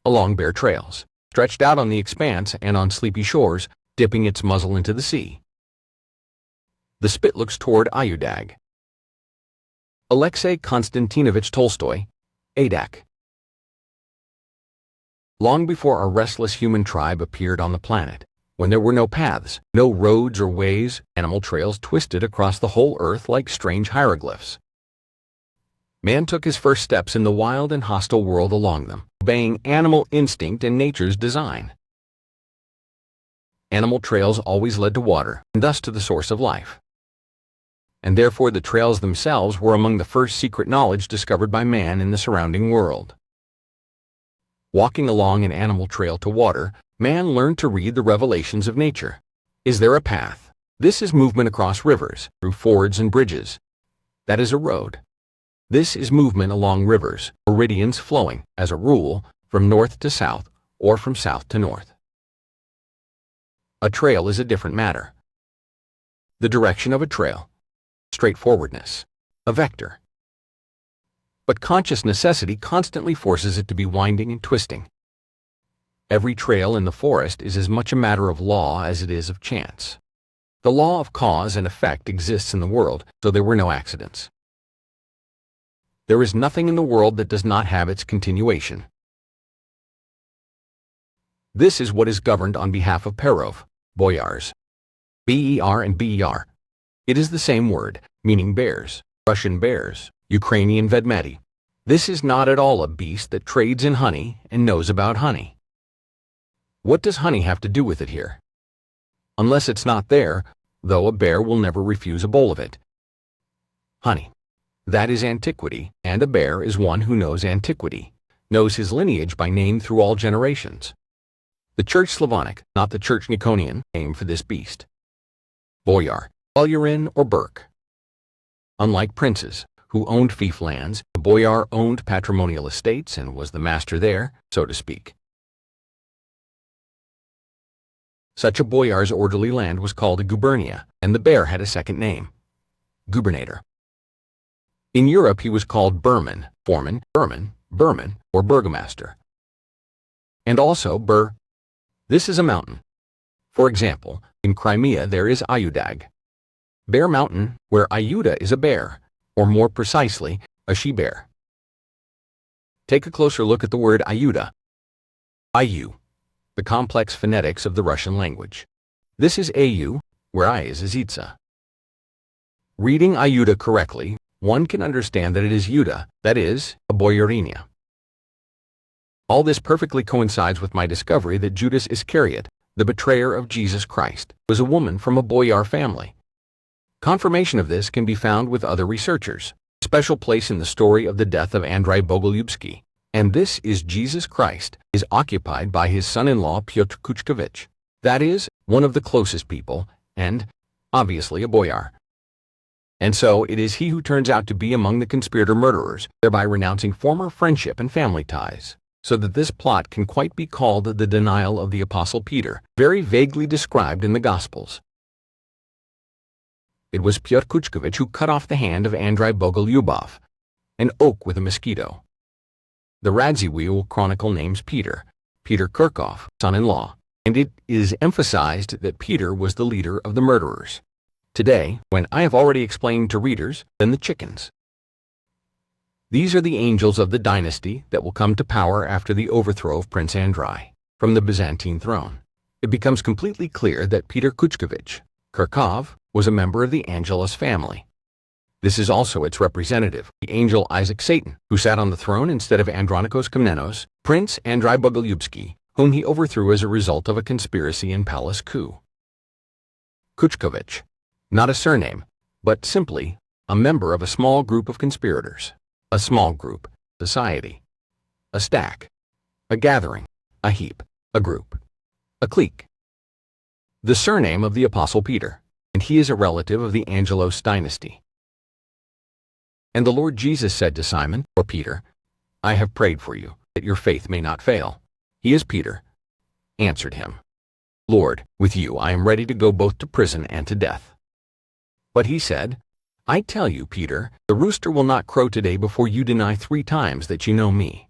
along bare trails, stretched out on the expanse and on sleepy shores, dipping its muzzle into the sea. The spit looks toward Ayudag. Alexei Konstantinovich Tolstoy, Ayudag. Long before our restless human tribe appeared on the planet, when there were no paths, no roads or ways, animal trails twisted across the whole earth like strange hieroglyphs. Man took his first steps in the wild and hostile world along them, obeying animal instinct and nature's design. Animal trails always led to water, and thus to the source of life. And therefore the trails themselves were among the first secret knowledge discovered by man in the surrounding world. Walking along an animal trail to water, man learned to read the revelations of nature. Is there a path? This is movement across rivers, through fords and bridges. That is a road. This is movement along rivers, meridians flowing, as a rule, from north to south, or from south to north. A trail is a different matter. The direction of a trail. Straightforwardness. A vector. But conscious necessity constantly forces it to be winding and twisting. Every trail in the forest is as much a matter of law as it is of chance. The law of cause and effect exists in the world, so there were no accidents. There is nothing in the world that does not have its continuation. This is what is governed on behalf of Perov, boyars. B-E-R and B-E-R. It is the same word, meaning bears, Russian bears, Ukrainian vedmedi. This is not at all a beast that trades in honey and knows about honey. What does honey have to do with it here? Unless it's not there, though a bear will never refuse a bowl of it. Honey. That is antiquity, and a bear is one who knows antiquity, knows his lineage by name through all generations. The Church Slavonic, not the Church Nikonian, name for this beast. Boyar, bayerin or Burke. Unlike princes, who owned fief lands, the boyar owned patrimonial estates and was the master there, so to speak. Such a boyar's orderly land was called a gubernia, and the bear had a second name, gubernator. In Europe he was called Burman, foreman, Burman, or burgomaster. And also Bur. This is a mountain. For example, in Crimea there is Ayudag, Bear Mountain, where Ayuda is a bear, or more precisely, a she-bear. Take a closer look at the word Ayuda. Ayu, the complex phonetics of the Russian language. This is Ayu, where I is Izitsa. Reading Ayuda correctly, one can understand that it is Yuda, that is, a boyarinia. All this perfectly coincides with my discovery that Judas Iscariot, the betrayer of Jesus Christ, was a woman from a boyar family. Confirmation of this can be found with other researchers. A special place in the story of the death of Andrei Bogolyubsky, and this is Jesus Christ, is occupied by his son-in-law Pyotr Kuchkovich, that is, one of the closest people, and, obviously, a boyar. And so it is he who turns out to be among the conspirator murderers, thereby renouncing former friendship and family ties, so that this plot can quite be called the denial of the Apostle Peter, very vaguely described in the Gospels. It was Pyotr Kuchkovich who cut off the hand of Andrei Bogolyubov, an oak with a mosquito. The Radziwill chronicle names Peter Kirkov, son-in-law, and it is emphasized that Peter was the leader of the murderers. Today, when I have already explained to readers, then the chickens. These are the angels of the dynasty that will come to power after the overthrow of Prince Andrei from the Byzantine throne. It becomes completely clear that Peter Kuchkovich, Kirkov, was a member of the Angelus family. This is also its representative, the angel Isaac Satan, who sat on the throne instead of Andronikos Komnenos, Prince Andrei Bogolyubsky, whom he overthrew as a result of a conspiracy and palace coup. Kuchkovich, not a surname, but simply a member of a small group of conspirators. A small group, society. A stack. A gathering. A heap. A group. A clique. The surname of the Apostle Peter, and he is a relative of the Angelos dynasty. And the Lord Jesus said to Simon, or Peter, I have prayed for you, that your faith may not fail. He is Peter. Answered him, Lord, with you I am ready to go both to prison and to death. But he said, I tell you, Peter, the rooster will not crow today before you deny 3 times that you know me.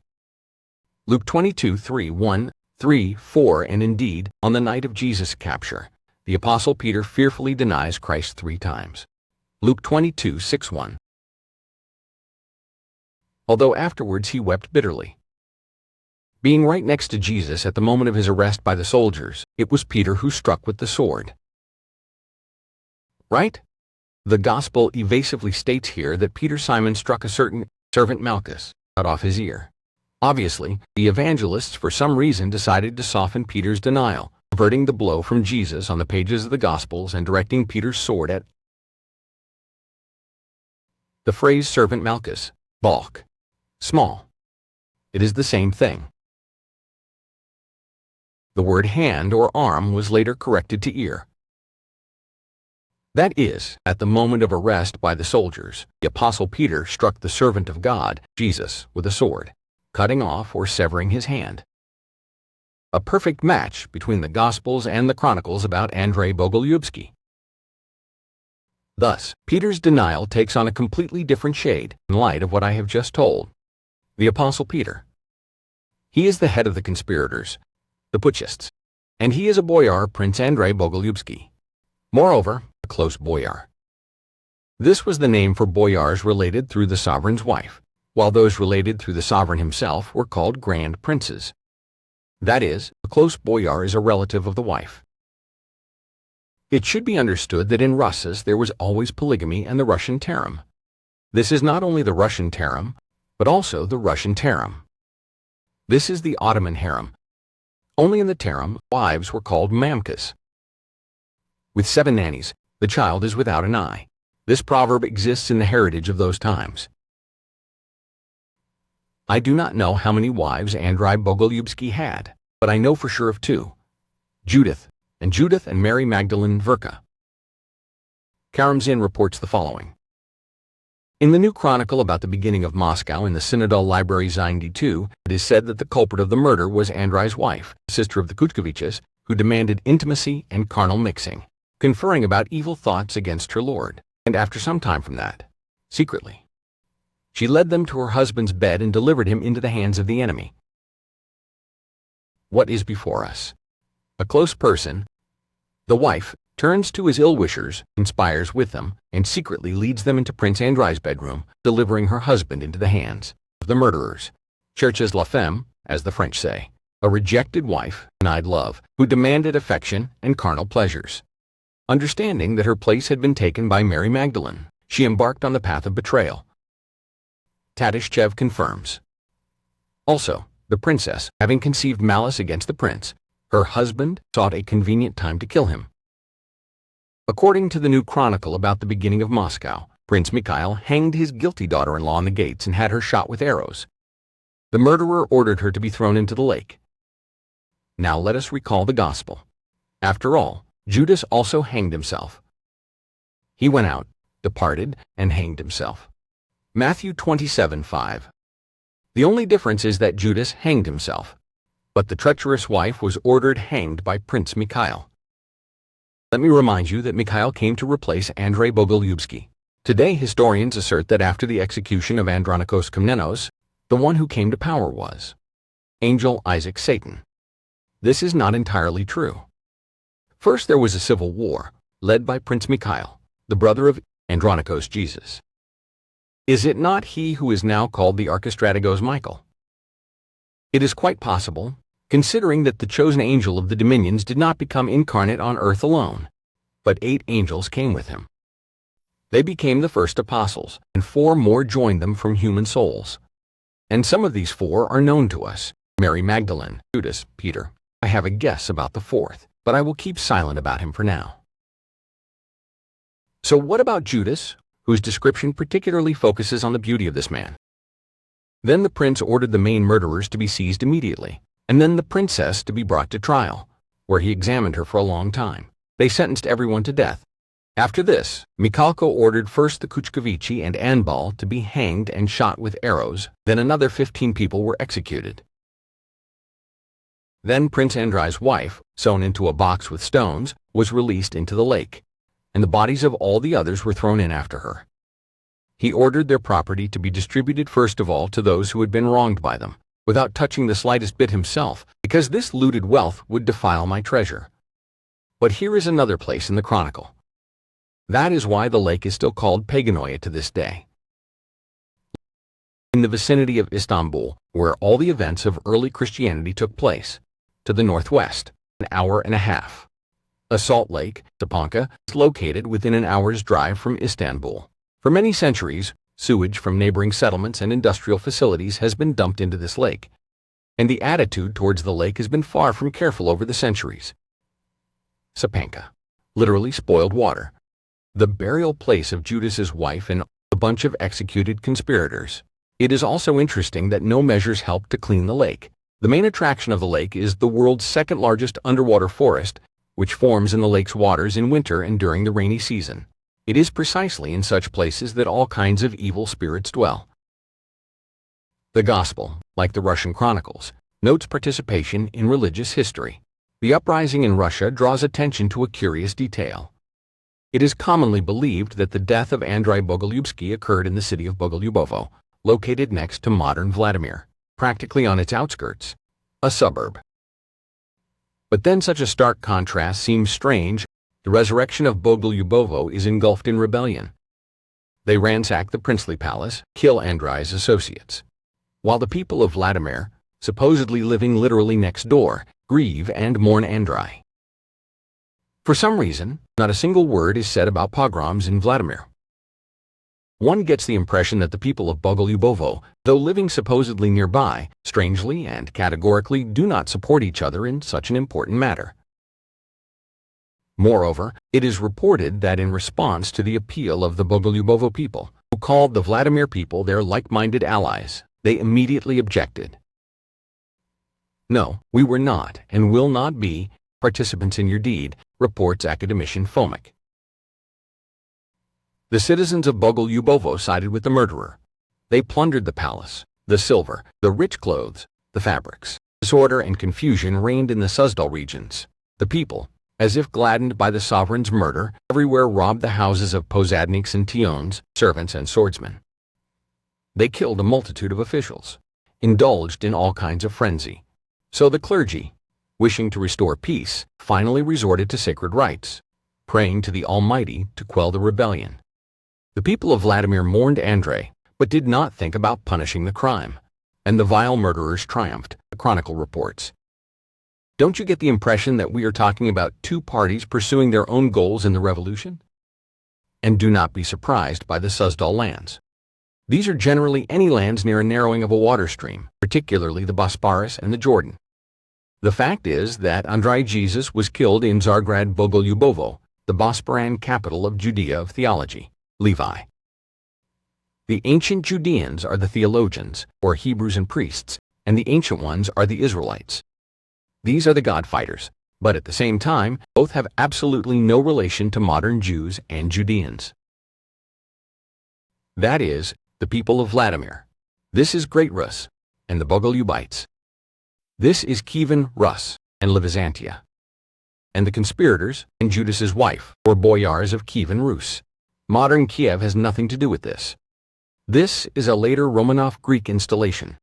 Luke 22:3, 1, 3, 4. And indeed, on the night of Jesus' capture, the Apostle Peter fearfully denies Christ 3 times. Luke 22:6, 1. Although afterwards he wept bitterly. Being right next to Jesus at the moment of his arrest by the soldiers, it was Peter who struck with the sword. Right? The Gospel evasively states here that Peter Simon struck a certain servant Malchus, cut off his ear. Obviously, the evangelists for some reason decided to soften Peter's denial, averting the blow from Jesus on the pages of the Gospels and directing Peter's sword at the phrase servant Malchus, bulk, small. It is the same thing. The word hand or arm was later corrected to ear. That is, at the moment of arrest by the soldiers, the Apostle Peter struck the servant of God, Jesus, with a sword, cutting off or severing his hand. A perfect match between the Gospels and the Chronicles about Andrei Bogolyubsky. Thus, Peter's denial takes on a completely different shade in light of what I have just told. The Apostle Peter. He is the head of the conspirators, the putschists, and he is a boyar, Prince Andrei Bogolyubsky. Moreover, a close boyar. This was the name for boyars related through the sovereign's wife, while those related through the sovereign himself were called grand princes. That is, a close boyar is a relative of the wife. It should be understood that in Russias there was always polygamy and the Russian harem. This is not only the Russian harem, but also the Russian harem. This is the Ottoman harem. Only in the harem, wives were called mamkas. With 7 nannies, the child is without an eye. This proverb exists in the heritage of those times. I do not know how many wives Andrei Bogolyubsky had, but I know for sure of 2. Judith and Mary Magdalene Verka. Karamzin reports the following. In the new chronicle about the beginning of Moscow in the Synodal Library Zindi II, it is said that the culprit of the murder was Andrei's wife, sister of the Kuchkoviches, who demanded intimacy and carnal mixing, conferring about evil thoughts against her lord, and after some time from that, secretly, she led them to her husband's bed and delivered him into the hands of the enemy. What is before us? A close person, the wife, turns to his ill-wishers, conspires with them, and secretly leads them into Prince Andrei's bedroom, delivering her husband into the hands of the murderers. Cherches la femme, as the French say, a rejected wife, denied love, who demanded affection and carnal pleasures. Understanding that her place had been taken by Mary Magdalene, she embarked on the path of betrayal. Tadishchev confirms. Also, the princess, having conceived malice against the prince, her husband sought a convenient time to kill him. According to the new chronicle about the beginning of Moscow, Prince Mikhail hanged his guilty daughter-in-law on the gates and had her shot with arrows. The murderer ordered her to be thrown into the lake. Now let us recall the gospel. After all, Judas also hanged himself. He went out, departed, and hanged himself. Matthew 27:5. The only difference is that Judas hanged himself, but the treacherous wife was ordered hanged by Prince Mikhail. Let me remind you that Mikhail came to replace Andrei Bogolyubsky. Today historians assert that after the execution of Andronikos Komnenos, the one who came to power was Angel Isaac Satan. This is not entirely true. First there was a civil war, led by Prince Mikhail, the brother of Andronikos Jesus. Is it not he who is now called the Archistrategos Michael? It is quite possible, considering that the chosen angel of the dominions did not become incarnate on earth alone, but 8 angels came with him. They became the first apostles, and 4 more joined them from human souls. And some of these 4 are known to us: Mary Magdalene, Judas, Peter. I have a guess about the 4th, but I will keep silent about him for now. So what about Judas, whose description particularly focuses on the beauty of this man? Then the prince ordered the main murderers to be seized immediately, and then the princess to be brought to trial, where he examined her for a long time. They sentenced everyone to death. After this, Mikhalko ordered first the Kuchkovichi and Anbal to be hanged and shot with arrows, then another 15 people were executed. Then Prince Andrei's wife, sewn into a box with stones, was released into the lake, and the bodies of all the others were thrown in after her. He ordered their property to be distributed first of all to those who had been wronged by them, without touching the slightest bit himself, because this looted wealth would defile my treasure. But here is another place in the chronicle. That is why the lake is still called Paganoia to this day. In the vicinity of Istanbul, where all the events of early Christianity took place, to the northwest, an hour and a half. A salt lake, Sapanjha, is located within an hour's drive from Istanbul. For many centuries, sewage from neighboring settlements and industrial facilities has been dumped into this lake, and the attitude towards the lake has been far from careful over the centuries. Sapanjha, literally spoiled water, the burial place of Judas's wife and a bunch of executed conspirators. It is also interesting that no measures helped to clean the lake. The main attraction of the lake is the world's second largest underwater forest, which forms in the lake's waters in winter and during the rainy season. It is precisely in such places that all kinds of evil spirits dwell. The Gospel, like the Russian chronicles, notes participation in religious history. The uprising in Russia draws attention to a curious detail. It is commonly believed that the death of Andrei Bogolyubsky occurred in the city of Bogolyubovo, located next to modern Vladimir, practically on its outskirts, a suburb. But then such a stark contrast seems strange. The resurrection of Bogolyubovo is engulfed in rebellion. They ransack the princely palace, kill Andrei's associates, while the people of Vladimir, supposedly living literally next door, grieve and mourn Andrei. For some reason, not a single word is said about pogroms in Vladimir. One gets the impression that the people of Bogolyubovo, though living supposedly nearby, strangely and categorically do not support each other in such an important matter. Moreover, it is reported that in response to the appeal of the Bogolyubovo people, who called the Vladimir people their like-minded allies, they immediately objected. "No, we were not and will not be participants in your deed," reports academician Fomic. The citizens of Bogolyubovo sided with the murderer. They plundered the palace, the silver, the rich clothes, the fabrics. Disorder and confusion reigned in the Suzdal regions. The people, as if gladdened by the sovereign's murder, everywhere robbed the houses of posadniks and tions, servants and swordsmen. They killed a multitude of officials, indulged in all kinds of frenzy. So the clergy, wishing to restore peace, finally resorted to sacred rites, praying to the Almighty to quell the rebellion. The people of Vladimir mourned Andrei, but did not think about punishing the crime, and the vile murderers triumphed, the Chronicle reports. Don't you get the impression that we are talking about two parties pursuing their own goals in the revolution? And do not be surprised by the Suzdal lands. These are generally any lands near a narrowing of a water stream, particularly the Bosporus and the Jordan. The fact is that Andrei Jesus was killed in Tsargrad Bogolyubovo, the Bosporan capital of Judea of theology, Levi. The ancient Judeans are the theologians, or Hebrews and priests, and the ancient ones are the Israelites. These are the God-fighters, but at the same time, both have absolutely no relation to modern Jews and Judeans. That is, the people of Vladimir. This is Great Rus, and the Bogolyubites. This is Kievan Rus, and Byzantium. And the conspirators, and Judas's wife, or boyars of Kievan Rus. Modern Kiev has nothing to do with this. This is a later Romanov Greek installation.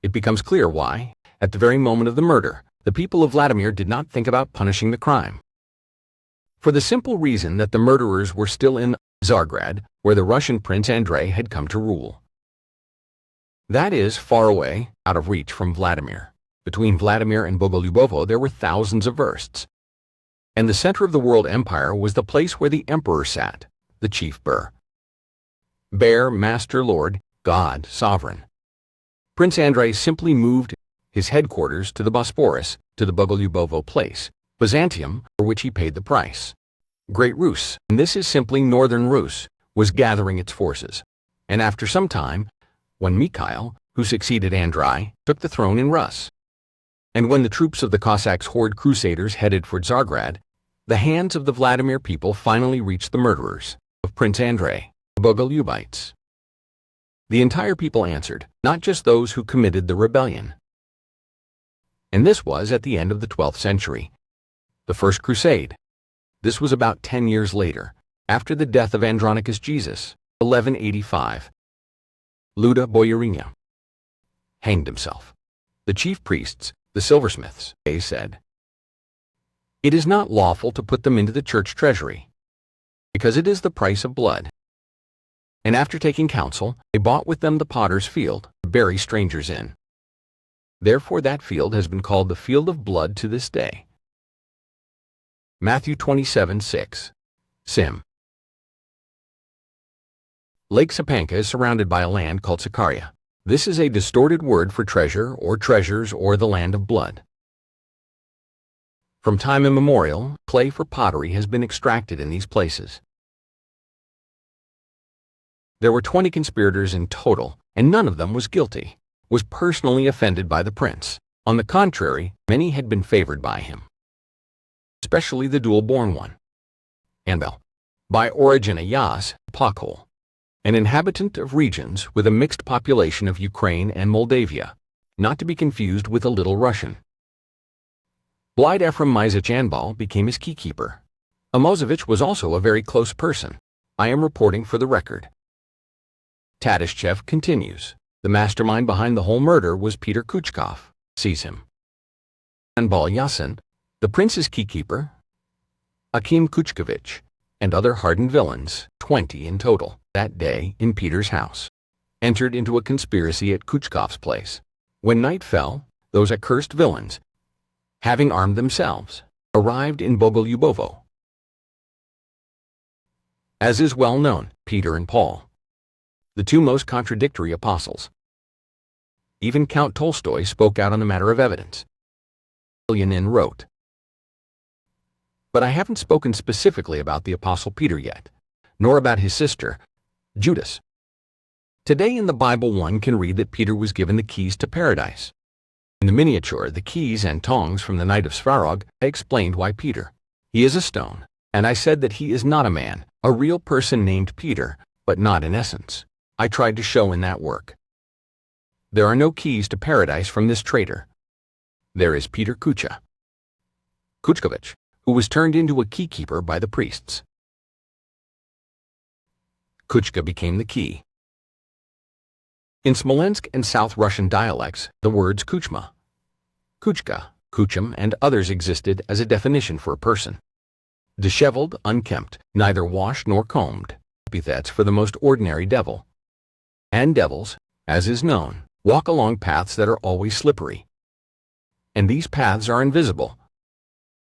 It becomes clear why, at the very moment of the murder, the people of Vladimir did not think about punishing the crime. For the simple reason that the murderers were still in Tsargrad, where the Russian Prince Andrei had come to rule. That is, far away, out of reach from Vladimir. Between Vladimir and Bogolyubovo there were thousands of versts. And the center of the world empire was the place where the emperor sat, the chief Boer. Bear, master, lord, god, sovereign. Prince Andrei simply moved his headquarters to the Bosporus, to the Bogolyubovo place, Byzantium, for which he paid the price. Great Rus, and this is simply northern Rus, was gathering its forces. And after some time, when Mikhail, who succeeded Andrei, took the throne in Rus, and when the troops of the Cossacks' horde crusaders headed for Tsargrad, the hands of the Vladimir people finally reached the murderers of Prince Andrei, the Bogolyubites. The entire people answered, not just those who committed the rebellion. And this was at the end of the 12th century. The First Crusade. This was about 10 years later, after the death of Andronicus Jesus, 1185. Luda Boyarinia. hanged himself. The chief priests, the silversmiths, they said, "It is not lawful to put them into the church treasury, because it is the price of blood." And after taking counsel, they bought with them the potter's field, to bury strangers in. Therefore that field has been called the field of blood to this day. Matthew 27:6. Sim. Lake Sapanjha is surrounded by a land called Sicaria. This is a distorted word for treasure or treasures or the land of blood. From time immemorial, clay for pottery has been extracted in these places. There were 20 conspirators in total, and none of them was guilty, was personally offended by the prince. On the contrary, many had been favored by him, especially the dual-born one, Anbel, by origin a Yas, Pokhol, an inhabitant of regions with a mixed population of Ukraine and Moldavia, not to be confused with a Little Russian. Blind Ephraim Mizich Anbal became his keykeeper. Amozovich was also a very close person. I am reporting for the record. Tadishchev continues. The mastermind behind the whole murder was Peter Kuchkov. Seize him. Anbal Yasin, the prince's keykeeper, Akim Kuchkovich, and other hardened villains, 20 in total, that day in Peter's house, entered into a conspiracy at Kuchkov's place. When night fell, those accursed villains, having armed themselves, arrived in Bogolyubovo. As is well known, Peter and Paul, the two most contradictory apostles. Even Count Tolstoy spoke out on the matter of evidence. Lenin wrote, "But I haven't spoken specifically about the Apostle Peter yet, nor about his sister, Judas." Today in the Bible one can read that Peter was given the keys to paradise. In the miniature, the keys and tongs from the Night of Svarog, I explained why Peter. He is a stone, and I said that he is not a man, a real person named Peter, but not in essence. I tried to show in that work. There are no keys to paradise from this traitor. There is Peter Kuchkovich, who was turned into a keykeeper by the priests. Kuchka became the key. In Smolensk and South Russian dialects, the words kuchma, kuchka, kuchum, and others existed as a definition for a person. Disheveled, unkempt, neither washed nor combed, epithets for the most ordinary devil. And devils, as is known, walk along paths that are always slippery. And these paths are invisible.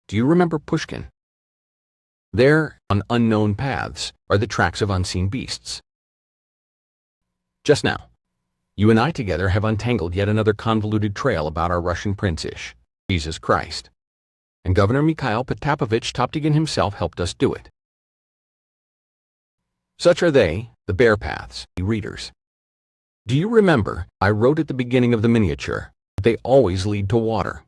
Do you remember Pushkin? There, on unknown paths, are the tracks of unseen beasts. Just now, you and I together have untangled yet another convoluted trail about our Russian prince-ish, Jesus Christ. And Governor Mikhail Potapovich Toptigin himself helped us do it. Such are they, the bear paths, readers. Do you remember, I wrote at the beginning of the miniature, that they always lead to water?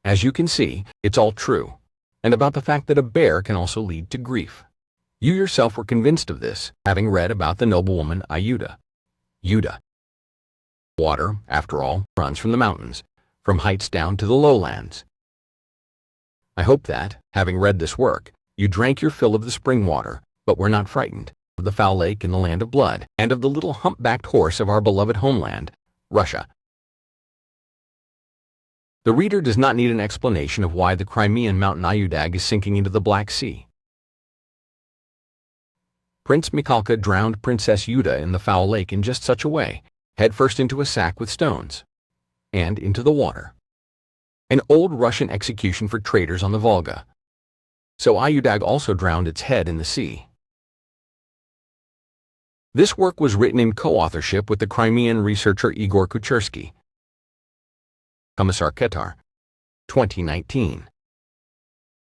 As you can see, it's all true, and about the fact that a bear can also lead to grief. You yourself were convinced of this, having read about the noblewoman Ayudag. Water, after all, runs from the mountains, from heights down to the lowlands. I hope that, having read this work, you drank your fill of the spring water, but were not frightened of the foul lake in the land of blood, and of the little humpbacked horse of our beloved homeland, Russia. The reader does not need an explanation of why the Crimean mountain Ayudag is sinking into the Black Sea. Prince Mikhalka drowned Princess Yuda in the foul lake in just such a way, headfirst into a sack with stones, and into the water. An old Russian execution for traitors on the Volga. So Ayudag also drowned its head in the sea. This work was written in co-authorship with the Crimean researcher Igor Kuchersky. Commissar Ketar, 2019.